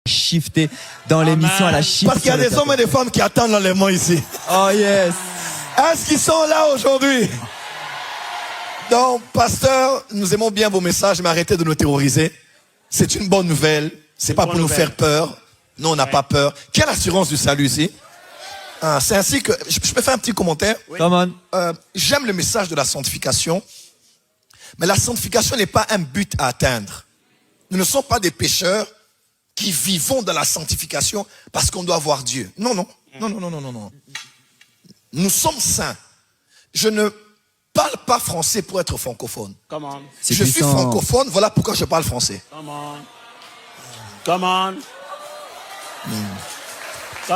shifté dans l'émission à la shift. Parce qu'il y a des hommes et des femmes qui attendent l'enlèvement ici. Oh yes. Est-ce qu'ils sont là aujourd'hui? Donc, pasteur, nous aimons bien vos messages, mais arrêtez de nous terroriser. C'est une bonne nouvelle. C'est pas pour nous faire peur. Nous, on n'a pas peur. Qui a l'assurance du salut ici? C'est ainsi que... Je peux faire un petit commentaire? Come on. J'aime le message de la sanctification. Mais la sanctification n'est pas un but à atteindre. Nous ne sommes pas des pécheurs qui vivons dans la sanctification parce qu'on doit voir Dieu. Non, non. Non, non, non, non, non, non. Nous sommes saints. Je ne parle pas français pour être francophone. Come on. Je suis francophone, voilà pourquoi je parle français. Come on. Come on.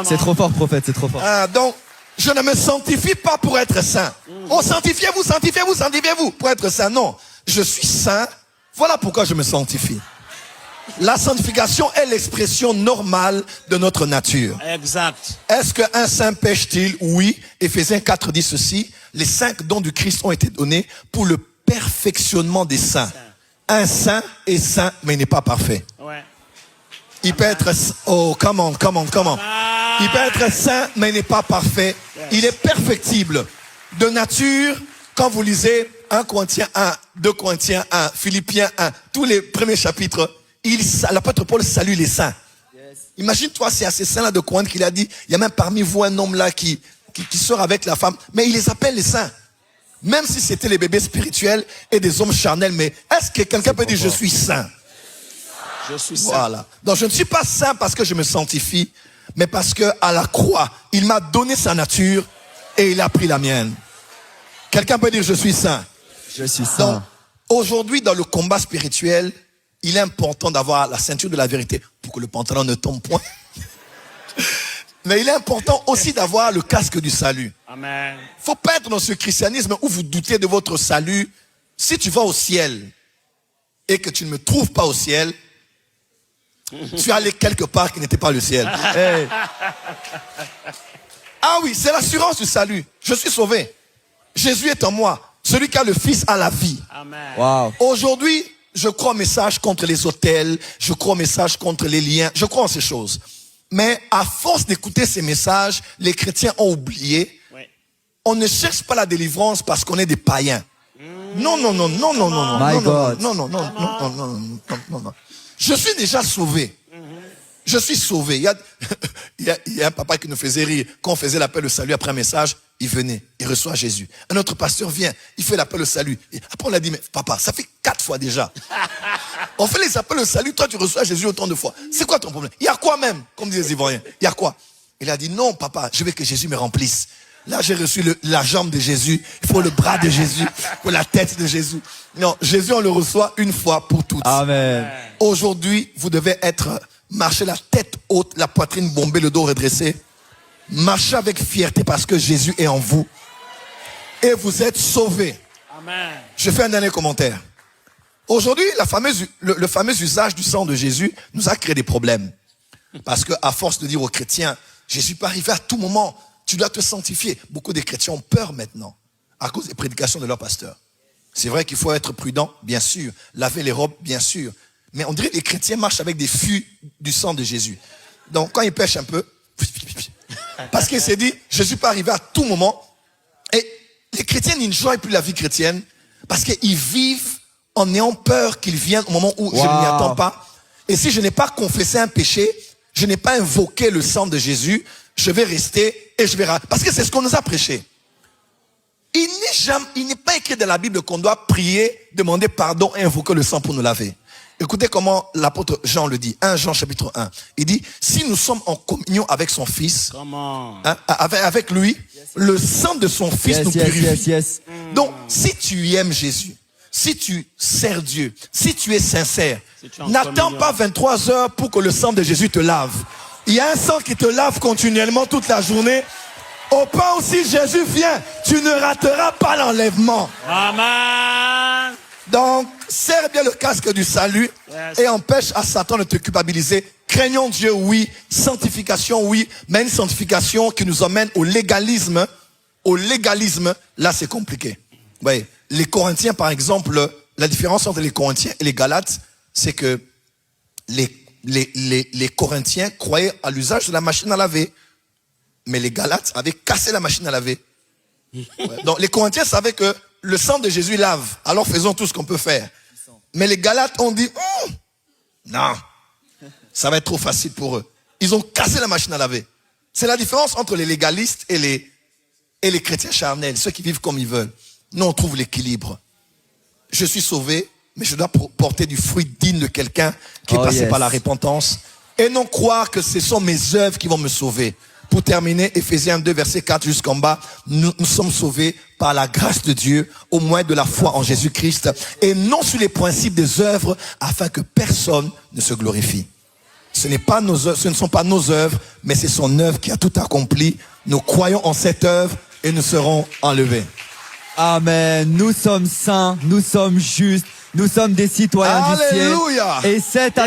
C'est trop fort, prophète, c'est trop fort. Donc, je ne me sanctifie pas pour être saint. Oh, sanctifiez-vous, sanctifiez-vous, sanctifiez-vous pour être saint. Non, je suis saint, voilà pourquoi je me sanctifie. La sanctification est l'expression normale de notre nature. Exact. Est-ce qu'un saint pêche-t-il? Oui. Éphésiens 4 dit ceci. Les 5 dons du Christ ont été donnés pour le perfectionnement des saints. Un saint est saint, mais il n'est pas parfait. Ouais. Il peut être... Oh, come on. Il peut être saint, mais il n'est pas parfait. Il est perfectible. De nature, quand vous lisez 1 Corinthiens 1, 2 Corinthiens 1, Philippiens 1, tous les premiers chapitres, l'apôtre Paul salue les saints. Imagine-toi, c'est à ces saints-là de Corinthe qu'il a dit, il y a même parmi vous un homme là qui sort avec la femme, mais il les appelle les saints. Même si c'était les bébés spirituels et des hommes charnels, mais est-ce que quelqu'un peut dire je suis saint? Je suis saint. Voilà. Donc je ne suis pas saint parce que je me sanctifie, mais parce que à la croix, il m'a donné sa nature et il a pris la mienne. Quelqu'un peut dire je suis saint? Je suis saint. Donc, aujourd'hui, dans le combat spirituel, il est important d'avoir la ceinture de la vérité pour que le pantalon ne tombe point. Mais il est important aussi d'avoir le casque du salut. Amen. Faut pas être dans ce christianisme où vous doutez de votre salut. Si tu vas au ciel et que tu ne me trouves pas au ciel, tu es allé quelque part qui n'était pas le ciel. Hey. Ah oui, c'est l'assurance du salut. Je suis sauvé. Jésus est en moi. Celui qui a le Fils a la vie. Amen. Wow. Aujourd'hui, je crois au message contre les hôtels, je crois au message contre les liens, je crois en ces choses. Mais à force d'écouter ces messages, les chrétiens ont oublié. Oui. On ne cherche pas la délivrance parce qu'on est des païens. Non, non, non, non, non, non, non, My non, God. non, non, non, non, non, non, non, non, non. Je suis déjà sauvé. Je suis sauvé. Il y a un papa qui nous faisait rire. Quand on faisait l'appel au salut après un message, il venait, il reçoit Jésus. Un autre pasteur vient, il fait l'appel au salut. Et après on a dit, mais papa, ça fait 4 fois déjà. On fait les appels au salut, toi tu reçois Jésus autant de fois. C'est quoi ton problème? Il y a quoi même? Comme disent les Ivoiriens. Il y a quoi? Il a dit, non papa, je veux que Jésus me remplisse. Là j'ai reçu la jambe de Jésus, il faut le bras de Jésus, il faut la tête de Jésus. Non, Jésus on le reçoit une fois pour toutes. Amen. Aujourd'hui, vous devez marcher la tête haute, la poitrine bombée, le dos redressé. Marchez avec fierté parce que Jésus est en vous. Et vous êtes sauvés. Amen. Je fais un dernier commentaire. Aujourd'hui, le fameux usage du sang de Jésus nous a créé des problèmes. Parce que à force de dire aux chrétiens, Jésus peut arriver à tout moment, tu dois te sanctifier. Beaucoup de chrétiens ont peur maintenant à cause des prédications de leur pasteur. C'est vrai qu'il faut être prudent, bien sûr. Laver les robes, bien sûr. Mais on dirait que les chrétiens marchent avec des fûts du sang de Jésus. Donc quand ils pêchent un peu, parce qu'il s'est dit, Jésus peut arriver à tout moment. Et les chrétiens n'enjoient plus la vie chrétienne parce qu'ils vivent en ayant peur qu'il vienne au moment où je ne m'y attends pas. Et si je n'ai pas confessé un péché, je n'ai pas invoqué le sang de Jésus, je vais rester et je vais... Parce que c'est ce qu'on nous a prêché. Il n'est pas écrit dans la Bible qu'on doit prier, demander pardon et invoquer le sang pour nous laver. Écoutez comment l'apôtre Jean le dit. 1 Jean chapitre 1. Il dit, si nous sommes en communion avec son Fils, avec lui, le sang de son Fils nous purifie. Donc, si tu aimes Jésus, si tu sers Dieu, si tu es sincère, n'attends pas 23 heures pour que le sang de Jésus te lave. Il y a un sang qui te lave continuellement toute la journée. Au point où si Jésus vient, tu ne rateras pas l'enlèvement. Amen. Donc, serre bien le casque du salut et empêche à Satan de te culpabiliser. Craignons Dieu, oui. Sanctification, oui. Mais une sanctification qui nous emmène au légalisme. Au légalisme, là c'est compliqué. Vous voyez, les Corinthiens par exemple, la différence entre les Corinthiens et les Galates, c'est que les les Corinthiens croyaient à l'usage de la machine à laver. Mais les Galates avaient cassé la machine à laver. Ouais. Donc les Corinthiens savaient que le sang de Jésus lave. Alors faisons tout ce qu'on peut faire. Mais les Galates ont dit, non, ça va être trop facile pour eux. Ils ont cassé la machine à laver. C'est la différence entre les légalistes et les chrétiens charnels, ceux qui vivent comme ils veulent. Nous, on trouve l'équilibre. Je suis sauvé, mais je dois porter du fruit digne de quelqu'un qui est passé par la repentance. Et non croire que ce sont mes œuvres qui vont me sauver. Pour terminer, Ephésiens 2, verset 4 jusqu'en bas, nous sommes sauvés par la grâce de Dieu, au moyen de la foi en Jésus-Christ, et non sur les principes des œuvres, afin que personne ne se glorifie. Ce ne sont pas nos œuvres, mais c'est son œuvre qui a tout accompli. Nous croyons en cette œuvre et nous serons enlevés. Amen. Nous sommes saints, nous sommes justes, nous sommes des citoyens du ciel. Alléluia. Et cette